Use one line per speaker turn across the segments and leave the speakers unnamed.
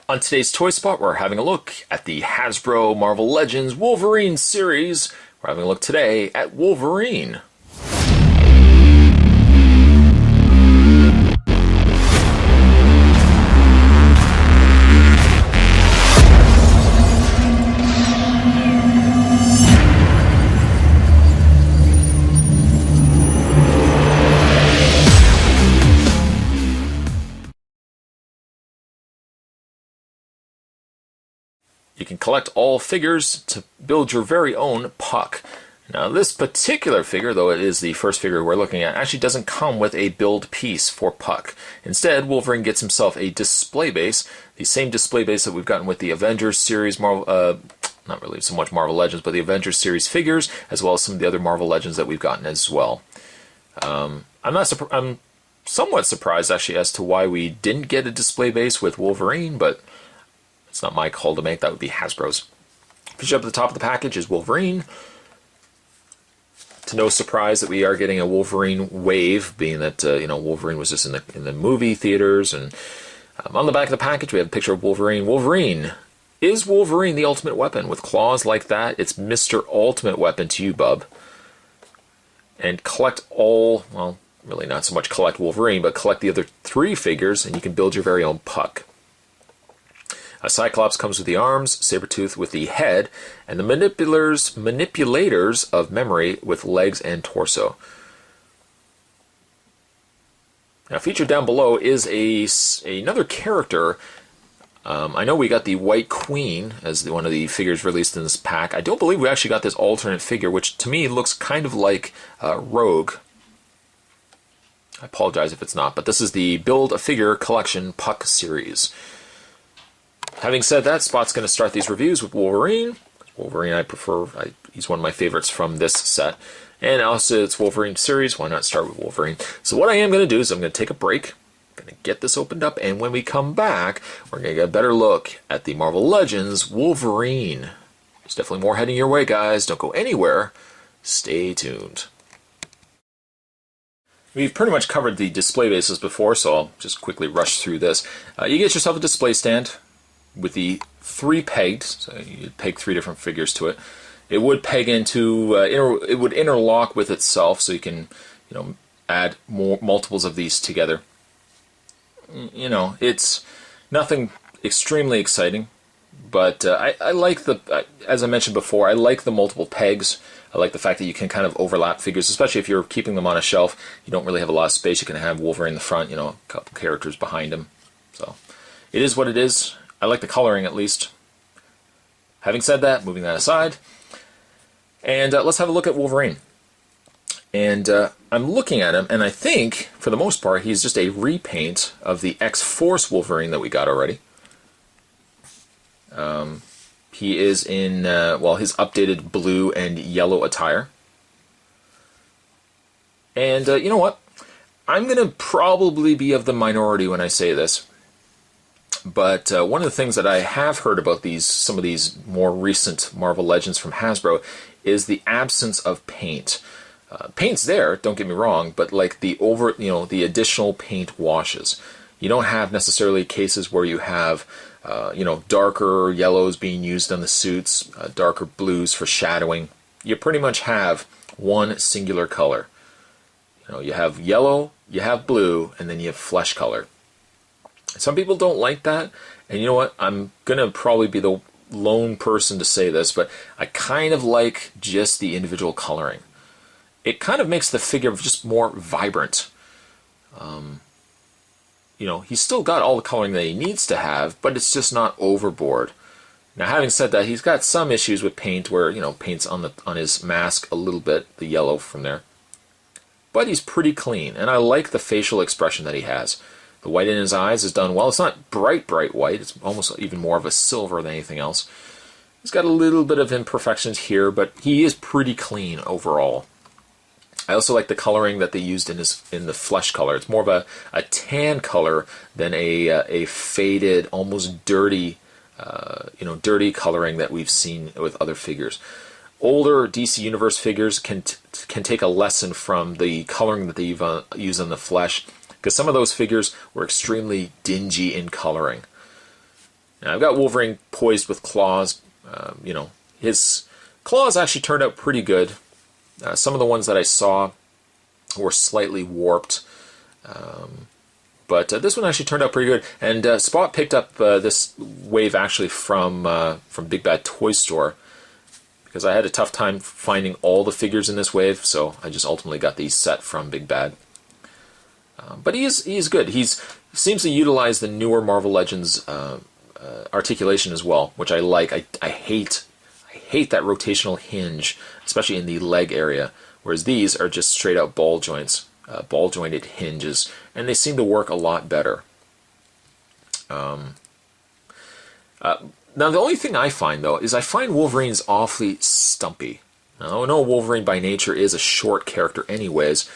On today's Toy Spot, we're having a look at the Hasbro Marvel Legends Wolverine series. We're having a look today at Wolverine. You can collect all figures to build your very own Puck. Now this particular figure, though it is the first figure we're looking at, actually doesn't come with a build piece for Puck. Instead, Wolverine gets himself a display base, the same display base that we've gotten with the Avengers series, not really so much Marvel Legends, but the Avengers series figures, as well as some of the other Marvel Legends that we've gotten as well. I'm somewhat surprised actually as to why we didn't get a display base with Wolverine, but it's not my call to make, that would be Hasbro's. Picture up at the top of the package is Wolverine. To no surprise that we are getting a Wolverine wave, being that Wolverine was just in the movie theaters. And on the back of the package we have a picture of Wolverine. Wolverine. Is Wolverine the ultimate weapon? With claws like that, it's Mr. Ultimate Weapon to you, bub. And collect all, well, really not so much collect Wolverine, but collect the other 3 figures and you can build your very own Puck. Cyclops comes with the arms, Sabretooth with the head, and the manipulators of memory with legs and torso. Now featured down below is another character. I know we got the White Queen as one of the figures released in this pack. I don't believe we actually got this alternate figure, which to me looks kind of like Rogue. I apologize if it's not, but this is the Build-A-Figure Collection Puck series. Having said that, Spot's going to start these reviews with Wolverine. Wolverine I prefer, he's one of my favorites from this set. And also it's Wolverine series, why not start with Wolverine? So what I am going to do is I'm going to take a break, I'm going to get this opened up, and when we come back, we're going to get a better look at the Marvel Legends Wolverine. There's definitely more heading your way, guys. Don't go anywhere. Stay tuned. We've pretty much covered the display bases before, so I'll just quickly rush through this. You get yourself a display stand with the 3 pegged, so you peg 3 different figures to it. It would peg into, it would interlock with itself, so you can, add more multiples of these together. It's nothing extremely exciting, but I like as I mentioned before, I like the multiple pegs. I like the fact that you can kind of overlap figures, especially if you're keeping them on a shelf. You don't really have a lot of space. You can have Wolverine in the front, a couple characters behind him. So it is what it is. I like the coloring at least. Having said that, moving that aside, and let's have a look at Wolverine. And I'm looking at him, and I think, for the most part, he's just a repaint of the X-Force Wolverine that we got already. He is in, his updated blue and yellow attire. And you know what? I'm going to probably be of the minority when I say this. But one of the things that I have heard about some of these more recent Marvel Legends from Hasbro is the absence of paint. Paint's there, don't get me wrong, but like the additional paint washes. You don't have necessarily cases where you have, darker yellows being used on the suits, darker blues for shadowing. You pretty much have one singular color. You have yellow, you have blue, and then you have flesh color. Some people don't like that, and you know what? I'm going to probably be the lone person to say this, but I kind of like just the individual coloring. It kind of makes the figure just more vibrant. He's still got all the coloring that he needs to have, but it's just not overboard. Now, having said that, he's got some issues with paint where, paint's on his mask a little bit, the yellow from there. But he's pretty clean, and I like the facial expression that he has. The white in his eyes is done well. It's not bright white. It's almost even more of a silver than anything else. He's got a little bit of imperfections here, but he is pretty clean overall. I also like the coloring that they used in the flesh color. It's more of a tan color than a faded, almost dirty, dirty coloring that we've seen with other figures. Older DC Universe figures can take a lesson from the coloring that they use on the flesh, because some of those figures were extremely dingy in coloring. Now, I've got Wolverine poised with claws. You know, his claws actually turned out pretty good. Some of the ones that I saw were slightly warped. But this one actually turned out pretty good. And Spot picked up this wave actually from Big Bad Toy Store, because I had a tough time finding all the figures in this wave, so I just ultimately got these set from Big Bad. But he's good. He seems to utilize the newer Marvel Legends articulation as well, which I like. I hate that rotational hinge, especially in the leg area, whereas these are just straight out ball joints, ball jointed hinges, and they seem to work a lot better. Now, the only thing I find, though, is I find Wolverine's awfully stumpy. Now, I know Wolverine by nature is a short character anyways,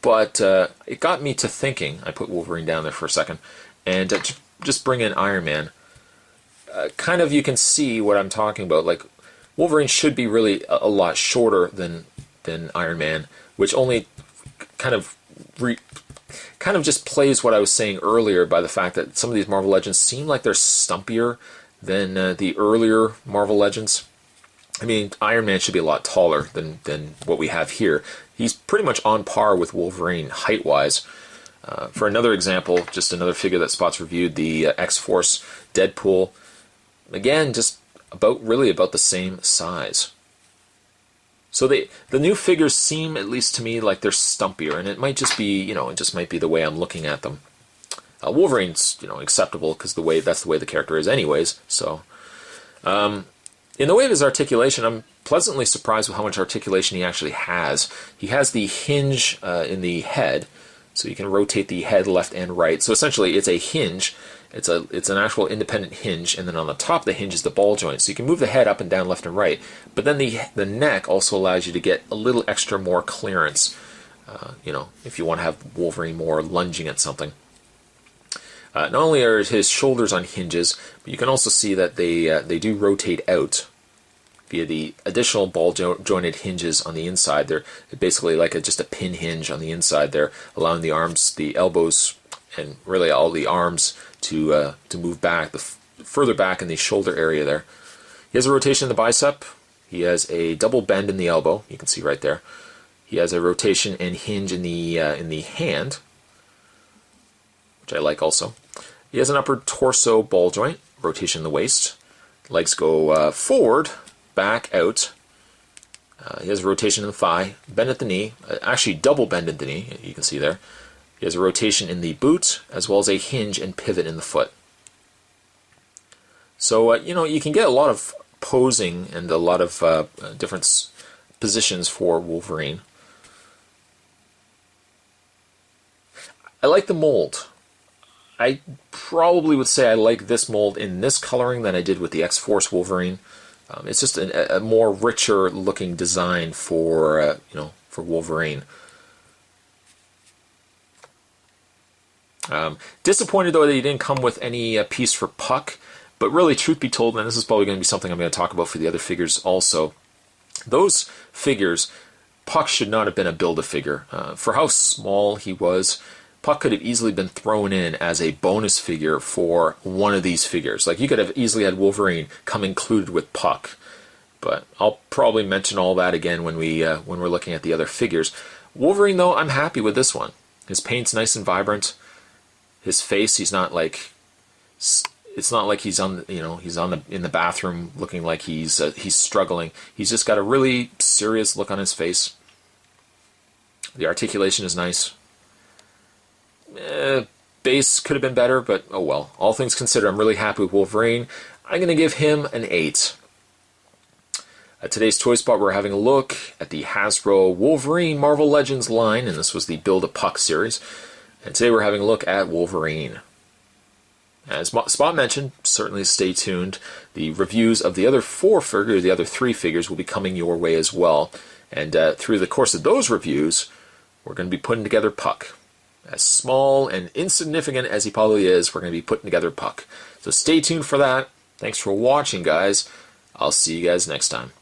but it got me to thinking. I put Wolverine down there for a second, and just bring in Iron Man. Kind of, you can see what I'm talking about. Like, Wolverine should be really a lot shorter than Iron Man, which only kind of just plays what I was saying earlier by the fact that some of these Marvel Legends seem like they're stumpier than the earlier Marvel Legends. I mean, Iron Man should be a lot taller than what we have here. He's pretty much on par with Wolverine height-wise. For another example, just another figure that Spot's reviewed, the X-Force Deadpool. Again, just really about the same size. So the new figures seem, at least to me, like they're stumpier, and it might just be, it just might be the way I'm looking at them. Wolverine's, acceptable because that's the way the character is, anyways. So, in the way of his articulation, I'm pleasantly surprised with how much articulation he actually has. He has the hinge in the head, so you can rotate the head left and right. So essentially, it's a hinge. It's an actual independent hinge, and then on the top of the hinge is the ball joint. So you can move the head up and down, left and right. But then the neck also allows you to get a little extra more clearance. If you want to have Wolverine more lunging at something. Not only are his shoulders on hinges, but you can also see that they do rotate out via the additional ball jointed hinges on the inside. They're basically like just a pin hinge on the inside there, allowing the arms, the elbows, and really all the arms to move back, further back in the shoulder area there. He has a rotation in the bicep. He has a double bend in the elbow. You can see right there. He has a rotation and hinge in the hand, which I like also. He has an upper torso ball joint, rotation in the waist. Legs go forward, back, out. He has a rotation in the thigh, bend at the knee, actually double bend at the knee, you can see there. He has a rotation in the boot, as well as a hinge and pivot in the foot. So, you can get a lot of posing and a lot of different positions for Wolverine. I like the mold. I probably would say I like this mold in this coloring than I did with the X-Force Wolverine. It's just a more richer looking design for Wolverine. Disappointed though that he didn't come with any piece for Puck, but really, truth be told, and this is probably going to be something I'm going to talk about for the other figures also, those figures, Puck should not have been a Build-A-Figure. For how small he was, Puck could have easily been thrown in as a bonus figure for one of these figures. Like, you could have easily had Wolverine come included with Puck. But I'll probably mention all that again when we're looking at the other figures. Wolverine, though, I'm happy with this one. His paint's nice and vibrant. His face, he's not like, it's not like he's in the bathroom looking like he's struggling. He's just got a really serious look on his face. The articulation is nice. Base could have been better, but oh well. All things considered, I'm really happy with Wolverine. I'm going to give him an 8. At today's Toy Spot, we're having a look at the Hasbro Wolverine Marvel Legends line, and this was the Build-A-Puck series. And today we're having a look at Wolverine. As Spot mentioned, certainly stay tuned. The reviews of the other 4 figures, the other 3 figures, will be coming your way as well. And through the course of those reviews, we're going to be putting together Puck. As small and insignificant as he probably is, we're going to be putting together Puck. So stay tuned for that. Thanks for watching, guys. I'll see you guys next time.